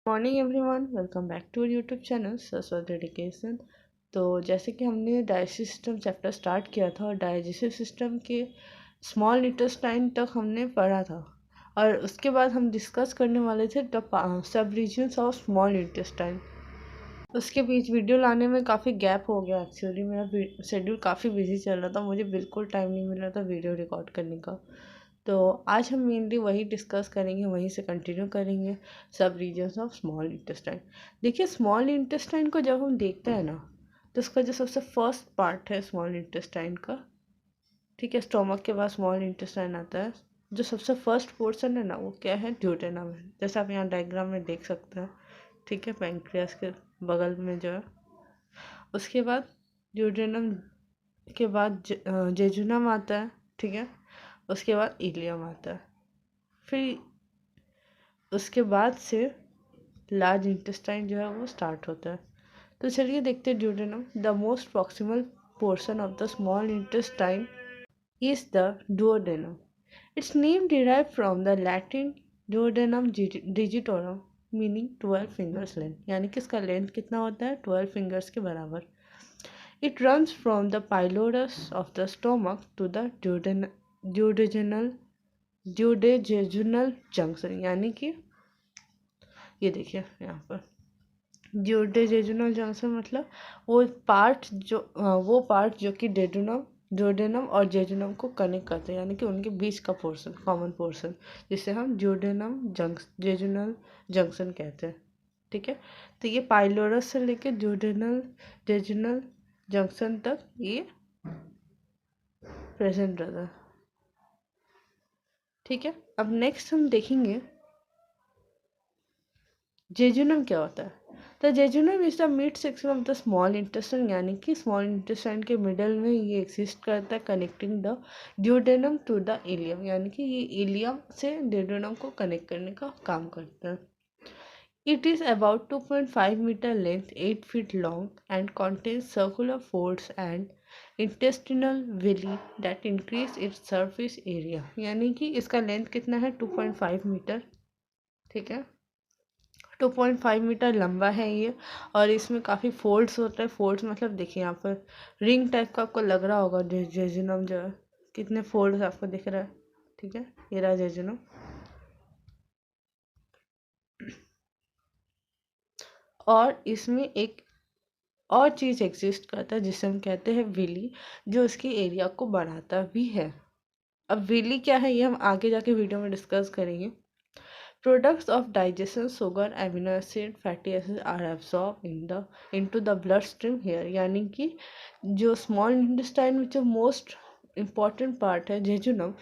Morning everyone, welcome back to YouTube channel Saraswati dedication. तो जैसे कि हमने डाइजेस्टिव सिस्टम चैप्टर स्टार्ट किया था और डाइजेस्टिव सिस्टम के स्मॉल इंटेस्टाइन तक हमने पढ़ा था और उसके बाद हम डिस्कस करने वाले थे the sub regions of small intestine. उसके बीच वीडियो लाने में काफ़ी गैप हो गया। एक्चुअली मेरा शेड्यूल काफ़ी बिजी चल रहा था, मुझे बिल्कुल टाइम नहीं मिल रहा था वीडियो रिकॉर्ड करने का। तो आज हम मेनली वही डिस्कस करेंगे, वहीं से कंटिन्यू करेंगे सब रीजन्स ऑफ स्मॉल इंटेस्टाइन। देखिए, स्मॉल इंटेस्टाइन को जब हम देखते हैं ना, तो उसका जो सबसे फर्स्ट पार्ट है स्मॉल इंटेस्टाइन का, ठीक है, स्टोमक के बाद स्मॉल इंटेस्टाइन आता है। जो सबसे फर्स्ट पोर्शन है ना, वो क्या है? ड्यूडेनम है। जैसे आप यहाँ डायग्राम में देख सकते हैं, ठीक है, पैंक्रियास के बगल में जो है। उसके बाद ड्यूडेनम के बाद जेजुनम आता है, ठीक है। उसके बाद इलियम आता है। फिर उसके बाद से लार्ज इंटेस्टाइन जो है वो स्टार्ट होता है। तो चलिए देखते हैं duodenum. The most proximal portion of the small intestine is the duodenum. It's name derive from the Latin duodenum digitorum, meaning 12 fingers length, यानी कि इसका लेंथ कितना होता है? 12 फिंगर्स के बराबर। It runs from the pylorus of the stomach to the duodenal junction, यानी कि ये देखिए यहाँ पर duodenal junction मतलब वो पार्ट जो कि डुओडेनम और जेजुनम को कनेक्ट करते हैं, यानी कि उनके बीच का पोर्शन, कॉमन पोर्शन, जिसे हम जेजुनल जंक्शन कहते हैं, ठीक है। तो ये पाइलोरस से लेके जेजुनल जंक्शन तक ये प्रेजेंट रहता है, ठीक है। अब नेक्स्ट हम देखेंगे जेजुनम क्या होता है। तो jejunum is the mid section of the small intestine, यानी कि स्मॉल इंटेस्टाइन के मिडल में ये एग्जिस्ट करता है, connecting the duodenum to the ileum, यानी कि ये इलियम से ड्यूडेनम को कनेक्ट करने का काम करता है। It is about 2.5 meter length, 8 feet long, and contains circular folds and intestinal villi that increase its surface area, यानी कि इसका लेंथ कितना है? 2.5 मीटर, ठीक है। 2.5 मीटर लंबा है ये, और इसमें काफ़ी फोल्ड्स होता है। फोल्ड्स मतलब देखिए यहाँ पर रिंग टाइप का आपको लग रहा होगा। जेजुनम जो है, कितने फोल्ड्स आपको दिख रहा है, ठीक है, ये रहा जेजुनम। और इसमें एक और चीज़ एग्जिस्ट करता है जिसे हम कहते हैं विली, जो इसकी एरिया को बढ़ाता भी है। अब विली क्या है ये हम आगे जाके वीडियो में डिस्कस करेंगे। Products of digestion, sugar, amino acid, fatty acid are absorb into the blood stream here, यानी कि जो स्मॉल इंटेस्टाइन में जो मोस्ट इम्पॉर्टेंट पार्ट है जेजुनम,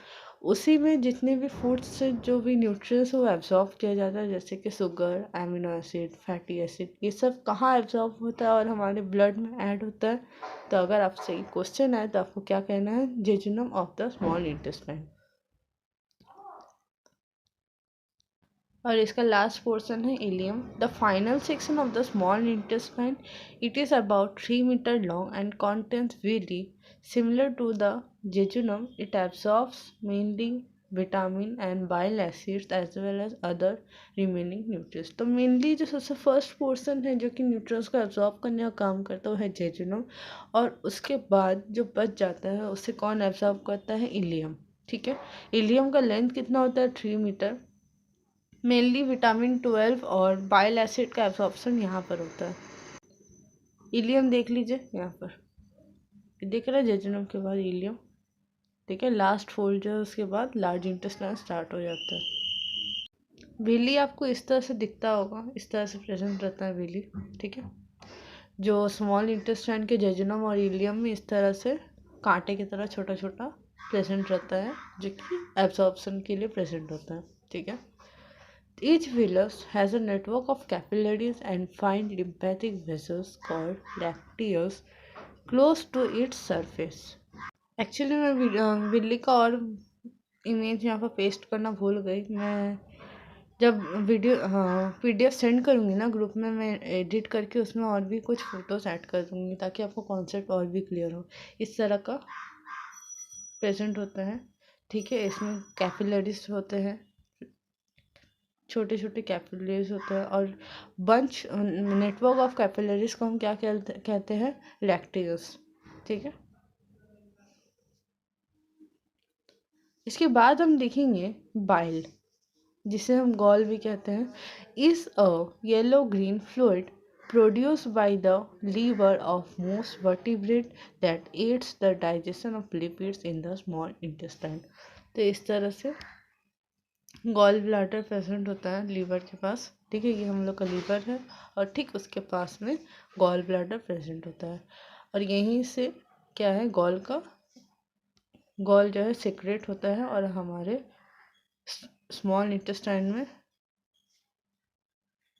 उसी में जितने भी फूड्स से जो भी न्यूट्रिएंट्स वो एब्जॉर्ब किया जाता है, जैसे कि sugar, amino acid, fatty acid, ये सब कहाँ एब्जॉर्ब होता है? और हमारे ब्लड में ऐड होता है। तो अगर आपसे क्वेश्चन आए तो आपको क्या कहना है? Jejunum of the small intestine. और इसका लास्ट पोर्शन है ileum, the final section of the small intestine. It is about 3 metre long and contains villi similar to the jejunum. It absorbs mainly vitamin and bile acids as well as other remaining nutrients. तो mainly जो सबसे first portion है जो कि nutrients को absorb करने का काम करता है वो है जेजुनम, और उसके बाद जो बच जाता है उसे कौन एब्जॉर्ब करता है? इलियम, ठीक है। इलियम का लेंथ कितना होता है? 3 मीटर। मेनली विटामिन 12 और बाइल एसिड का एब्जॉर्प्शन यहाँ पर होता है। इलियम देख लीजिए यहाँ पर, दिख रहा है जेजुनम के बाद इलियम, ठीक है। लास्ट फोल्ड जो है उसके बाद लार्ज इंटेस्टाइन स्टार्ट हो जाता है। विली आपको इस तरह से दिखता होगा, इस तरह से प्रेजेंट रहता है विली, ठीक है। जो स्मॉल इंटेस्टाइन के जेजुनम और इलियम में इस तरह से कांटे की तरह छोटा छोटा प्रेजेंट रहता है, जो कि एब्जॉर्प्शन के लिए प्रेजेंट होता है, ठीक है। Each villus has a network of capillaries and fine lymphatic vessels called lacteals close to its surface. Actually मैं बिल्ली का और इमेज यहाँ पर पेस्ट करना भूल गई। मैं जब PDF सेंड करूँगी ना ग्रुप में, मैं एडिट करके उसमें और भी कुछ फ़ोटोज़ ऐड कर दूँगी ताकि आपको कॉन्सेप्ट और भी क्लियर हो। इस तरह का प्रेजेंट होता है, ठीक है। इसमें कैपिलरीज होते हैं, छोटे छोटे कैपिलरीज होते हैं, और बंच नेटवर्क ऑफ कैपिलरीज को हम क्या कहते हैं, लैक्टेज। ठीक है, इसके बाद हम देखेंगे बाइल, जिसे हम गॉल भी कहते हैं, is a yellow green fluid produced by the liver of most vertebrate that aids the digestion of lipids in the small intestine। तो इस तरह से गॉल ब्लैडर प्रेजेंट होता है लीवर के पास। ठीक है, ये हम लोग का लीवर है, और ठीक उसके पास में गॉल ब्लैडर प्रेजेंट होता है, और यहीं से क्या है, गॉल जो है सिक्रेट होता है, और हमारे स्मॉल इंटेस्टाइन में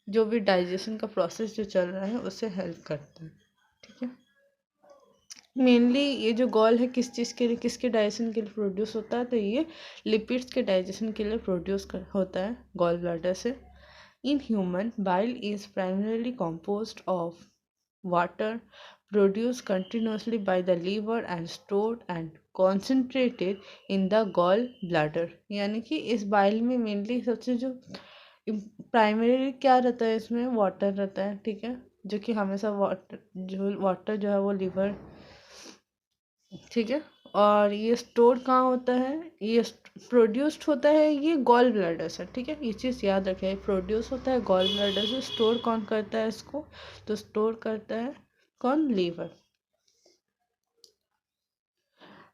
जो भी डाइजेशन का प्रोसेस जो चल रहा है उससे हेल्प करता है। ठीक है, मेनली ये जो गॉल है किस चीज़ के लिए, किसके डाइजेशन के लिए प्रोड्यूस होता है, तो ये लिपिड्स के डाइजेशन के लिए होता है गॉल ब्लैडर से। In human, bile is primarily composed of water produced continuously by the liver and stored and concentrated in the gall bladder। यानी कि इस बाइल में मेनली सबसे जो प्राइमरी क्या रहता है, इसमें वाटर रहता है। ठीक है, जो कि हमेशा वाटर जो है वो लिवर, ठीक है, और ये स्टोर कहाँ होता है, ये प्रोड्यूस्ड होता है ये गॉल ब्लैडर से। ठीक है, ये चीज़ याद रखें, प्रोड्यूस होता है गॉल ब्लैडर से, स्टोर कौन करता है इसको, तो स्टोर करता है कौन, liver.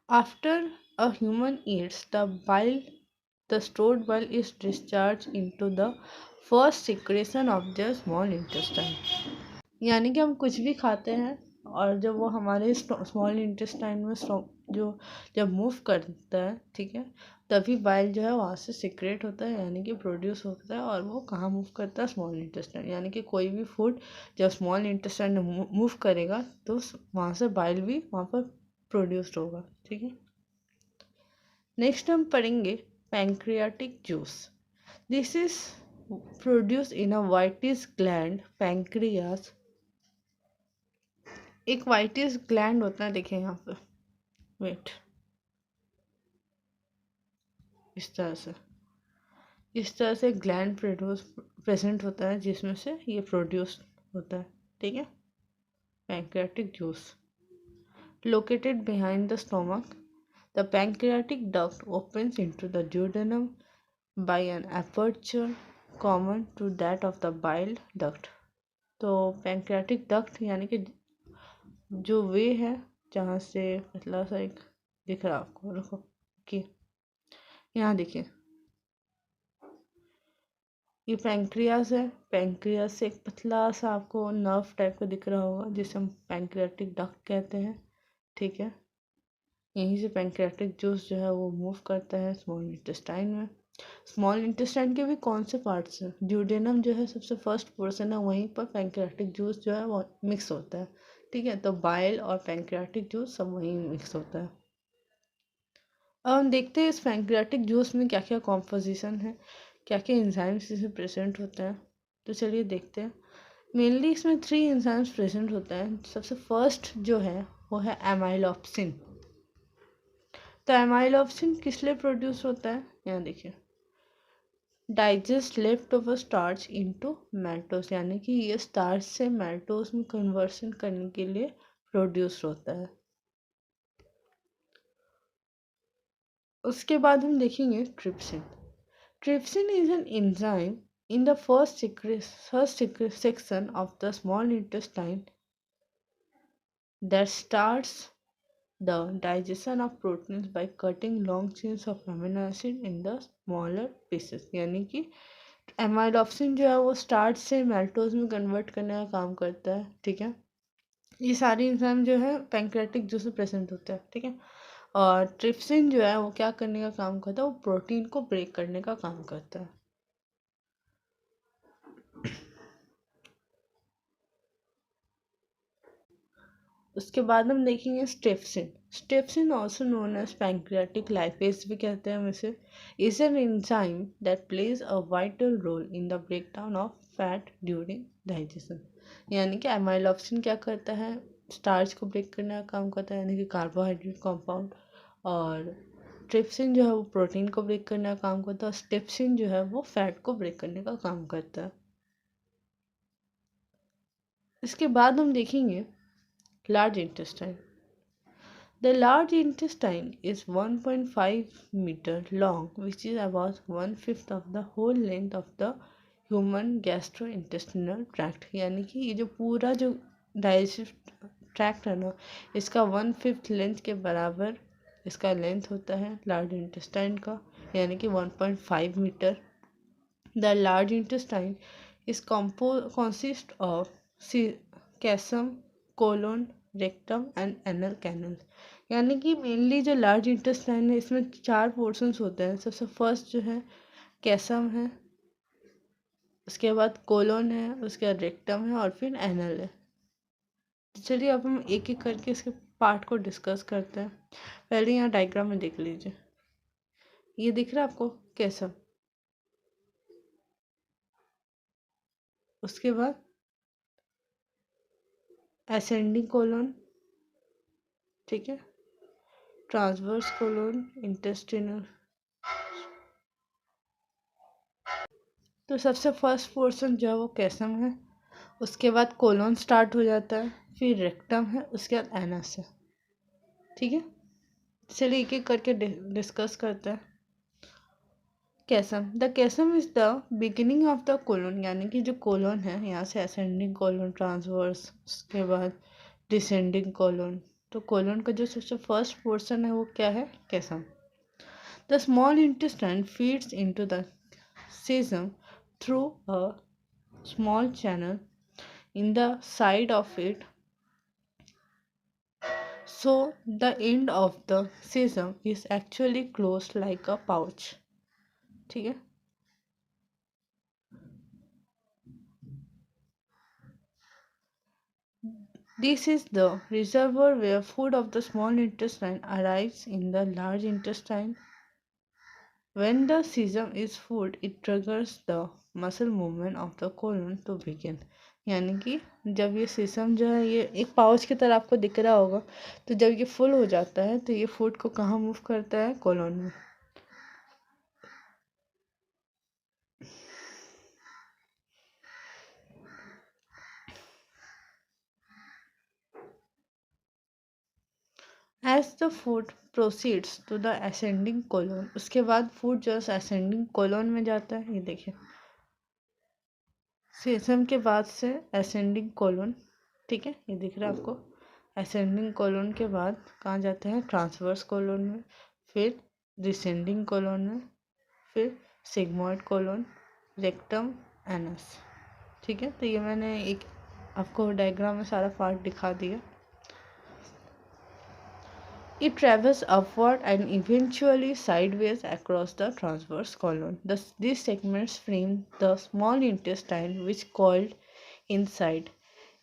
After a human eats the bile, the stored bile is discharged into the first secretion of the small intestine। यानी कि हम कुछ भी खाते हैं, और जब वो हमारे स्मॉल इंटेस्टाइन में जो जब मूव करता है, ठीक है, तभी बाइल जो है वहाँ से सिक्रेट होता है, यानी कि प्रोड्यूस होता है, और वो कहाँ मूव करता है, स्मॉल इंटेस्टाइन। यानी कि कोई भी फूड जब स्मॉल इंटेस्टाइन में मूव करेगा तो वहाँ से बाइल भी वहाँ पर प्रोड्यूस्ड होगा। ठीक है, नेक्स्ट हम पढ़ेंगे pancreatic juice. This is produce in a whitish gland pancreas. एक वाइटिस ग्लैंड होता है, देखिए यहाँ पे, वेट, इस तरह से ग्लैंड प्रेजेंट होता है, जिसमें से ये प्रोड्यूस होता है। ठीक है, pancreatic juice located behind the stomach, the pancreatic duct opens into the duodenum by an aperture common to that of the bile duct। तो पैंक्रियाटिक डक्ट यानी कि जो वे है, जहाँ से पतला सा एक दिख रहा है आपको, रखो कि यहाँ देखिए, ये पैंक्रियास है, पैंक्रियास से एक पतला सा आपको नर्व टाइप का दिख रहा होगा, जिसे हम पैंक्रियाटिक डक्ट कहते हैं। ठीक है, यहीं से पैंक्रियाटिक जूस जो है वो मूव करता है स्मॉल इंटेस्टाइन में। स्मॉल इंटेस्टाइन के भी कौन से पार्ट्स हैं, ड्यूडेनम जो है सबसे फर्स्ट पोर्शन है, वहीं पर पैंक्रियाटिक जूस जो है वो मिक्स होता है। ठीक है, तो बाइल और पैंक्रियाटिक जूस सब वहीं मिक्स होता है। अब हम देखते हैं इस पैंक्रियाटिक जूस में क्या क्या कॉम्पोजिशन है, क्या क्या एंजाइम्स इसमें प्रेजेंट होते हैं। तो चलिए देखते हैं। मेनली इसमें 3 एंजाइम्स प्रेजेंट होता है। सबसे फर्स्ट जो है वो है एमाइलोप्सिन। तो एमाइलोप्सिन किस लिए प्रोड्यूस होता है, यहाँ देखिए, digest left over starch into maltose, यानी कि ये स्टार्च से मैल्टोस में कन्वर्सन करने के लिए प्रोड्यूस होता है। उसके बाद हम देखेंगे trypsin. Trypsin is an enzyme in the first section of the small intestine that starts the digestion of proteins by cutting long chains of amino acid in the smaller pieces। यानी कि एमाइलोप्सिन जो है वो स्टार्च से मैल्टोज में convert करने का काम करता है। ठीक है, ये सारी एंजाइम जो है पैंक्रियाटिक जूस में प्रेजेंट होता है। ठीक है, और ट्रिप्सिन जो है वो क्या करने का काम करता है, वो प्रोटीन को ब्रेक करने का काम करता है। उसके बाद हम देखेंगे steapsin. Steapsin also known as pancreatic lipase भी कहते हैं हम इसे, is an enzyme that plays a vital role in the breakdown of fat during digestion. यानी कि एमाइलोप्सिन क्या करता है, स्टार्च को ब्रेक करने का काम करता है, यानी कि कार्बोहाइड्रेट कंपाउंड, और ट्रिप्सिन जो है वो प्रोटीन को ब्रेक करने का काम करता है और स्टेप्सिन जो है वो फैट को ब्रेक करने का काम करता है। इसके बाद हम देखेंगे large intestine. The large intestine is 1.5 meter long, which is about one-fifth of the whole length of the human gastrointestinal tract। यानी कि ये जो पूरा जो डाइजेस्टिव ट्रैक्ट है ना, इसका 1/5 लेंथ के बराबर इसका लेंथ होता है लार्ज इंटेस्टाइन का, यानी कि 1.5 metre. The large intestine is consist of caecum, colon, rectum and anal canal. यानी कि मेनली जो लार्ज इंटेस्टाइन है इसमें 4 पोर्शंस होते हैं। सबसे फर्स्ट जो है कैसम है, उसके बाद कोलोन है, उसके बाद रेक्टम है और फिर एनल है। तो चलिए अब हम एक एक करके इसके पार्ट को डिस्कस करते हैं। पहले यहाँ डायग्राम में देख लीजिए, ये दिख रहा है आपको कैसम, उसके बाद असेंडिंग कोलोन, ठीक है, ट्रांसवर्स कोलोन, इंटेस्टिनल। तो सबसे फर्स्ट पोर्शन जो है वो कैसम है, उसके बाद कोलोन स्टार्ट हो जाता है, फिर रेक्टम है, उसके बाद एनस है। ठीक है, चलिए एक एक करके डिस्कस करते हैं। Caecum, the caecum is the beginning of the colon. यानी कि जो कोलोन है, यहाँ से असेंडिंग कोलोन, ट्रांसवर्स, उसके बाद डिसेंडिंग कोलोन। तो कोलोन का जो सबसे फर्स्ट पोर्शन है वो क्या है, caecum. The small intestine feeds into the cecum through a small channel in the side of it, so the end of the cecum is actually closed like a pouch। ठीक है, this is the reservoir where food of the small intestine arrives in the large intestine। When the cecum is full, it triggers the muscle movement of the colon to begin। यानी कि जब ये sesame जो है ये एक pouch की तरह आपको दिख रहा होगा, तो जब ये फुल हो जाता है तो ये फूड को कहाँ मूव करता है, कोलोन में। As the food proceeds to the ascending colon, उसके बाद फूड जो है असेंडिंग कोलोन में जाता है। ये देखिए, सेसम के बाद से असेंडिंग कोलोन, ठीक है, ये दिख रहा है आपको। असेंडिंग कोलोन के बाद कहाँ जाते हैं, ट्रांसवर्स कोलोन में, फिर डिसेंडिंग कोलोन में, फिर सिग्मॉइड कोलोन, रेक्टम, एनस। ठीक है, तो ये मैंने एक आपको डायग्राम में सारा पार्ट दिखा दिया। It travels upward and eventually sideways across the transverse colon. These segments frame the small intestine, which called inside.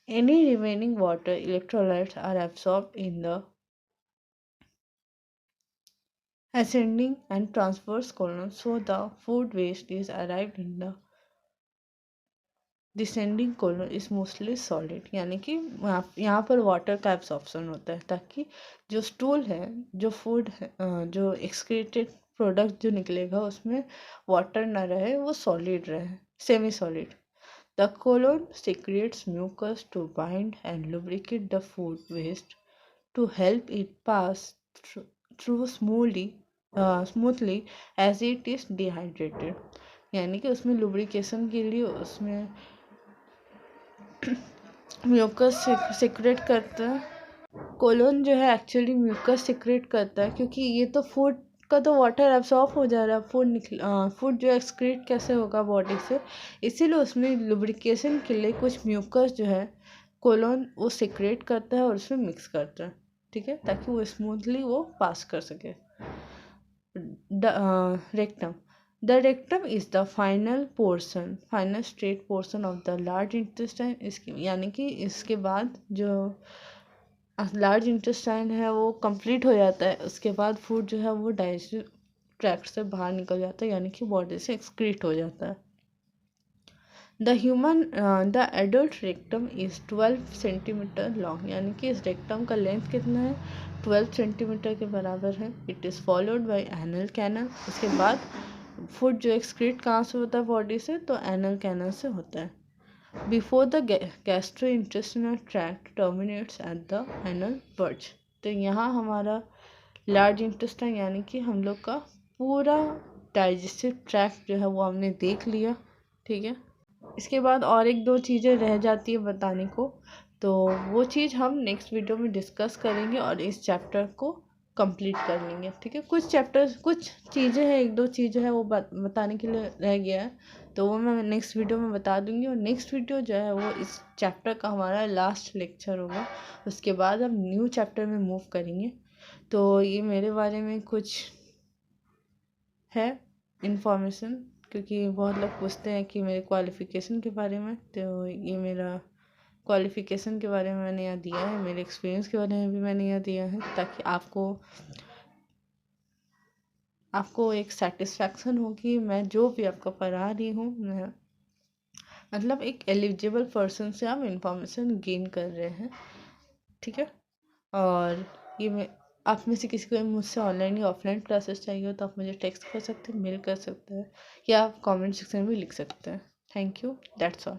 Any remaining water electrolytes are absorbed in the ascending and transverse colon, so the food waste is arrived in the descending colon is mostly solid. यानी कि यहाँ पर water का absorption होता है, ताकि जो stool है, जो फूड है, जो एक्सक्रीटेड प्रोडक्ट जो निकलेगा उसमें वाटर ना रहे, वो सॉलिड रहे, semi solid. The colon secretes mucus to bind and lubricate the food waste to help it pass through smoothly as it is dehydrated। यानी कि उसमें लुब्रिकेशन के लिए उसमें म्यूकस सिक्रेट करता है। कोलोन जो है एक्चुअली म्यूकस सिक्रेट करता है, क्योंकि ये तो फूड का तो वाटर एब्सॉर्ब हो जा रहा है, फूड जो एक्सक्रीट कैसे होगा बॉडी से, इसीलिए उसमें लुब्रिकेशन के लिए कुछ म्यूकस जो है कोलोन वो सिक्रेट करता है और उसमें मिक्स करता है। ठीक है, ताकि वो स्मूथली वो पास कर सके। Rectum, the rectum is the final straight portion of the large intestine. इसकी यानी कि इसके बाद जो लार्ज इंटेस्टाइन है वो कंप्लीट हो जाता है, उसके बाद फूड जो है वो डाइजेस्टिव ट्रैक्ट से बाहर निकल जाता है, यानी कि बॉडी से एक्सक्रीट हो जाता है। The adult rectum is 12 centimetre long, यानी कि इस रेक्टम का लेंथ कितना है, 12 सेंटीमीटर के बराबर है। It is followed by anal canal. इसके बाद फूड जो एक्सक्रीट कहाँ से होता है बॉडी से, तो एनल कैनल से होता है। Before the gastrointestinal tract terminates at the anal birch. तो यहाँ हमारा लार्ज इंटेस्टाइन यानी कि हम लोग का पूरा डाइजेस्टिव ट्रैक्ट जो है वो हमने देख लिया, ठीक है। इसके बाद और एक दो चीज़ें रह जाती है बताने को, तो वो चीज़ हम नेक्स्ट वीडियो में डिस्कस करेंगे और इस चैप्टर को कंप्लीट कर लेंगे, ठीक है। कुछ चीज़ें हैं, एक दो चीज़ें हैं वो बताने के लिए रह गया है, तो वो मैं नेक्स्ट वीडियो में बता दूंगी। और नेक्स्ट वीडियो जो है वो इस चैप्टर का हमारा लास्ट लेक्चर होगा। उसके बाद हम न्यू चैप्टर में मूव करेंगे। तो ये मेरे बारे में कुछ है इन्फॉर्मेशन, क्योंकि बहुत लोग पूछते हैं कि मेरे क्वालिफ़िकेशन के बारे में, तो ये मेरा क्वालिफ़िकेशन के बारे में मैंने यहाँ दिया है, मेरे एक्सपीरियंस के बारे में भी मैंने यहाँ दिया है, ताकि आपको एक सेटिस्फैक्शन हो कि मैं जो भी आपको पढ़ा रही हूँ, मैं मतलब एक एलिजिबल पर्सन से आप इंफॉर्मेशन गेन कर रहे हैं, ठीक है। और ये मैं आप में से किसी को मुझसे ऑनलाइन या ऑफलाइन क्लासेस चाहिए हो तो आप मुझे टेक्स्ट कर सकते हैं, मेल कर सकते हैं, या आप कमेंट सेक्शन में भी लिख सकते हैं। Thank you, that's all.